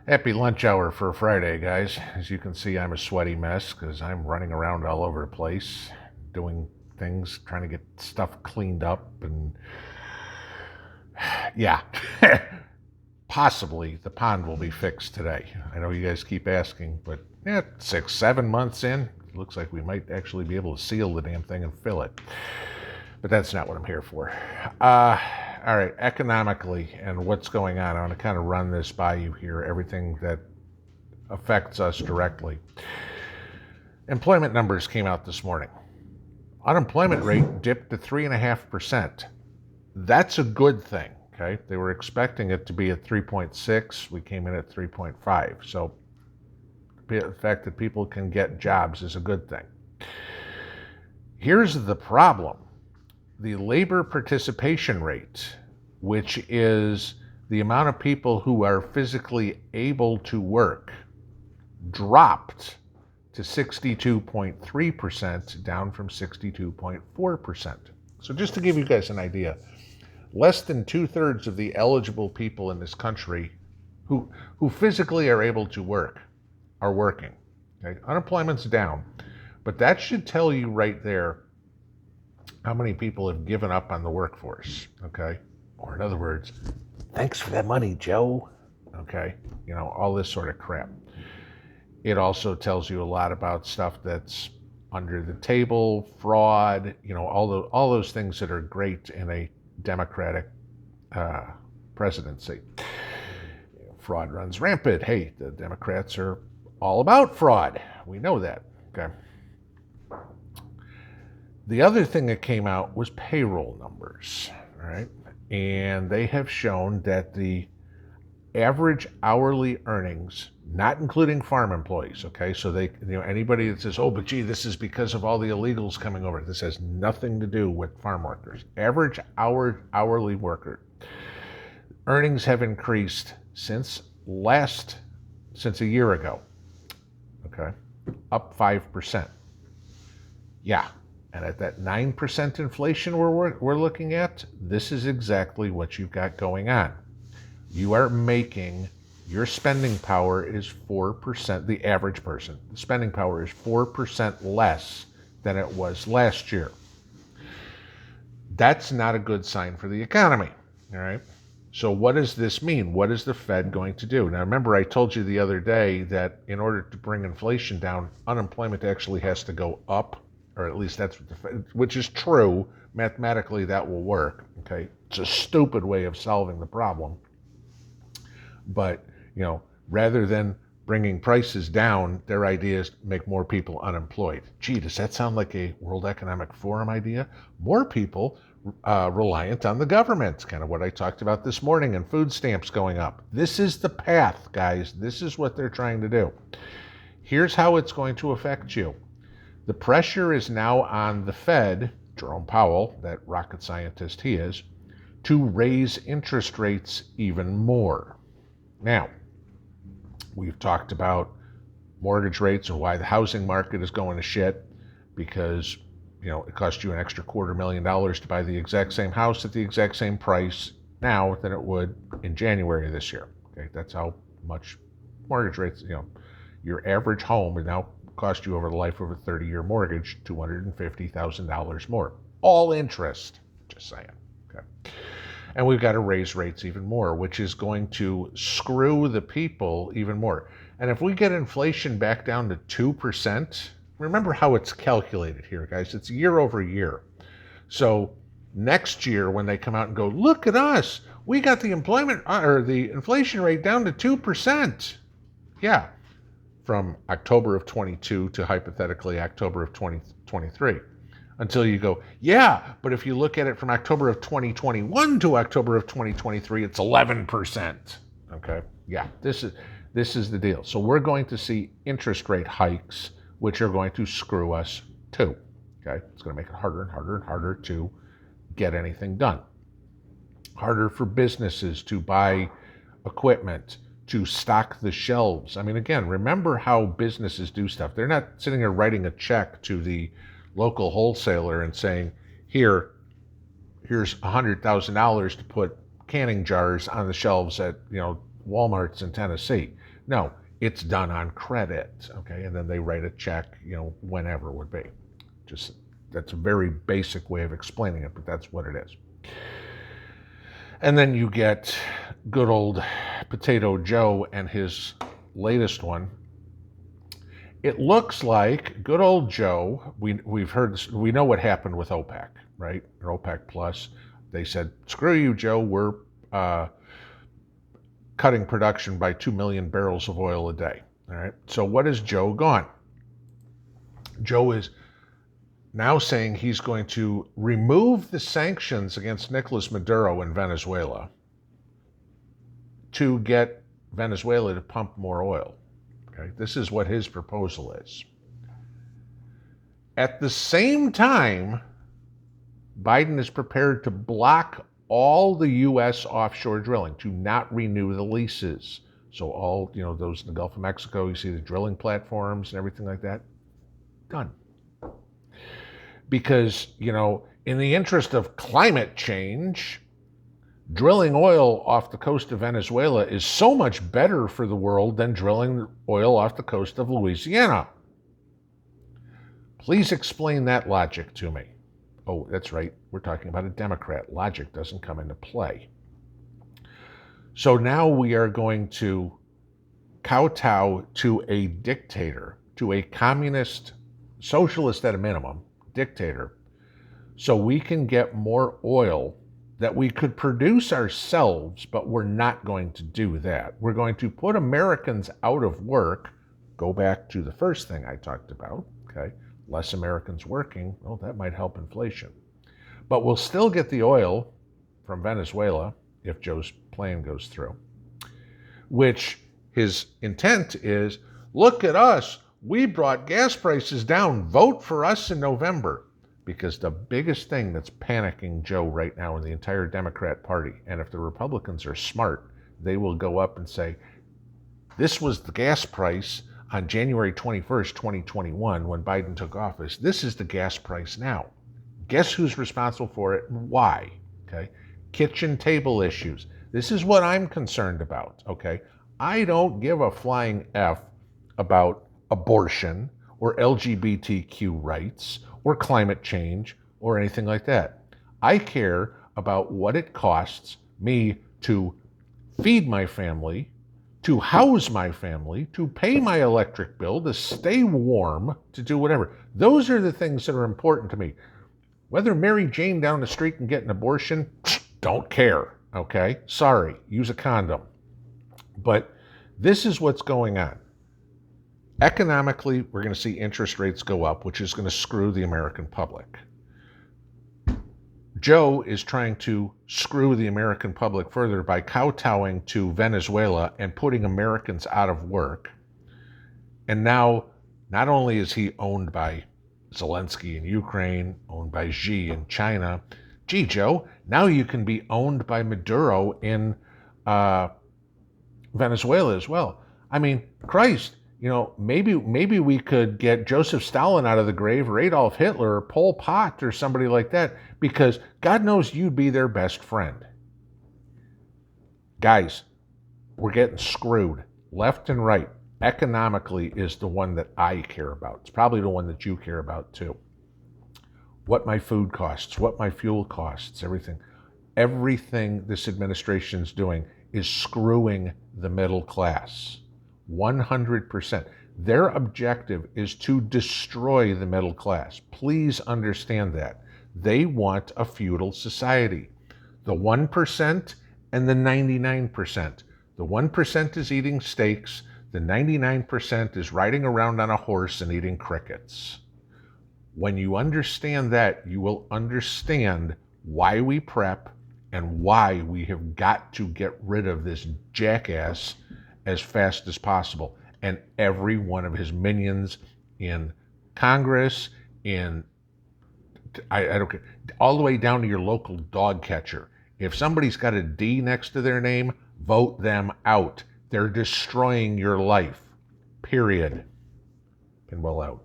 Happy lunch hour for Friday, guys. As you can see, I'm a sweaty mess because I'm running around all over the place, doing things, trying to get stuff cleaned up, and yeah, possibly the pond will be fixed today. I know you guys keep asking, but 6, 7 months in, it looks like we might actually be able to seal the damn thing and fill it. But that's not what I'm here for. All right, economically and what's going on, I want to kind of run this by you here, everything that affects us directly. Employment numbers came out this morning. Unemployment rate dipped to 3.5%. That's a good thing, okay? They were expecting it to be at 3.6. We came in at 3.5. So the fact that people can get jobs is a good thing. Here's the problem. The labor participation rate, which is the amount of people who are physically able to work, dropped to 62.3%, down from 62.4%. So just to give you guys an idea, less than 2/3 of the eligible people in this country who physically are able to work are working. Okay? Unemployment's down, but that should tell you right there how many people have given up on the workforce, okay? Or in other words, thanks for that money, Joe, okay? You know, all this sort of crap. It also tells you a lot about stuff that's under the table, fraud, you know, all those things that are great in a Democratic presidency. Fraud runs rampant. Hey, the Democrats are all about fraud. We know that, okay? The other thing that came out was payroll numbers, all right? And they have shown that the average hourly earnings, not including farm employees, okay? So they, you know, anybody that says, oh, but gee, this is because of all the illegals coming over. This has nothing to do with farm workers. Average hourly worker earnings have increased since a year ago, okay? Up 5%. Yeah. And at that 9% inflation we're looking at, this is exactly what you've got going on. You are making, your spending power is 4%, the average person, the spending power is 4% less than it was last year. That's not a good sign for the economy, all right? So what does this mean? What is the Fed going to do? Now, remember I told you the other day that in order to bring inflation down, unemployment actually has to go up, or at least that's what the Fed, which is true. Mathematically, that will work, okay? It's a stupid way of solving the problem. But, you know, rather than bringing prices down, their idea is to make more people unemployed. Gee, does that sound like a World Economic Forum idea? More people reliant on the government, kind of what I talked about this morning, and food stamps going up. This is the path, guys. This is what they're trying to do. Here's how it's going to affect you. The pressure is now on the Fed, Jerome Powell, that rocket scientist he is, to raise interest rates even more. Now, we've talked about mortgage rates and why the housing market is going to shit because, you know, it cost you an extra $250,000 to buy the exact same house at the exact same price now than it would in January of this year. Okay, that's how much mortgage rates, you know, your average home would now cost you over the life of a 30-year mortgage $250,000 more. All interest, just saying. Okay. And we've got to raise rates even more, which is going to screw the people even more. And if we get inflation back down to 2%, remember how it's calculated here, guys. It's year over year. So next year when they come out and go, look at us, we got the employment or the inflation rate down to 2%. Yeah, from October of 22 to hypothetically October of 2023. Until you go, yeah, but if you look at it from October of 2021 to October of 2023, it's 11%. Okay, yeah, this is the deal. So we're going to see interest rate hikes, which are going to screw us too. Okay, it's going to make it harder and harder and harder to get anything done. Harder for businesses to buy equipment, to stock the shelves. I mean, again, remember how businesses do stuff. They're not sitting there writing a check to the local wholesaler and saying, here's $100,000 to put canning jars on the shelves at, you know, Walmarts in Tennessee. No, it's done on credit, okay? And then they write a check, whenever it would be. Just, that's a very basic way of explaining it, but that's what it is. And then you get good old Potato Joe and his latest one. It looks like good old Joe, we've heard this, we know what happened with OPEC, right? Or OPEC Plus. They said, screw you, Joe, we're cutting production by 2 million barrels of oil a day. All right. So what has Joe gone? Joe is now saying he's going to remove the sanctions against Nicolas Maduro in Venezuela to get Venezuela to pump more oil. Okay. This is what his proposal is. At the same time, Biden is prepared to block all the U.S. offshore drilling, to not renew the leases. So all, those in the Gulf of Mexico, you see the drilling platforms and everything like that, done. Because, in the interest of climate change, drilling oil off the coast of Venezuela is so much better for the world than drilling oil off the coast of Louisiana. Please explain that logic to me. Oh, that's right. We're talking about a Democrat. Logic doesn't come into play. So now we are going to kowtow to a dictator, to a communist, socialist at a minimum, dictator, so we can get more oil that we could produce ourselves, but we're not going to do that. We're going to put Americans out of work. Go back to the first thing I talked about, okay? Less Americans working, well, that might help inflation. But we'll still get the oil from Venezuela if Joe's plan goes through, which his intent is, look at us, we brought gas prices down, vote for us in November. Because the biggest thing that's panicking Joe right now in the entire Democrat Party, and if the Republicans are smart, they will go up and say, this was the gas price on January 21st, 2021, when Biden took office. This is the gas price now. Guess who's responsible for it and why? Okay. Kitchen table issues. This is what I'm concerned about. Okay. I don't give a flying F about abortion or LGBTQ rights or climate change or anything like that. I care about what it costs me to feed my family, to house my family, to pay my electric bill, to stay warm, to do whatever. Those are the things that are important to me. Whether Mary Jane down the street can get an abortion, don't care, okay? Sorry, use a condom. But this is what's going on. Economically, we're going to see interest rates go up, which is going to screw the American public. Joe is trying to screw the American public further by kowtowing to Venezuela and putting Americans out of work. And now, not only is he owned by Zelensky in Ukraine, owned by Xi in China, gee, Joe, now you can be owned by Maduro in Venezuela as well. I mean, Christ, maybe we could get Joseph Stalin out of the grave, or Adolf Hitler, or Pol Pot, or somebody like that, because God knows you'd be their best friend. Guys, we're getting screwed left and right. Economically is the one that I care about. It's probably the one that you care about too. What my food costs, what my fuel costs, everything. Everything this administration's doing is screwing the middle class. 100%. Their objective is to destroy the middle class. Please understand that. They want a feudal society. The 1% and the 99%. The 1% is eating steaks. The 99% is riding around on a horse and eating crickets. When you understand that, you will understand why we prep and why we have got to get rid of this jackass as fast as possible, and every one of his minions in Congress, I don't care, all the way down to your local dog catcher. If somebody's got a D next to their name, vote them out. They're destroying your life. Period. Pinball out.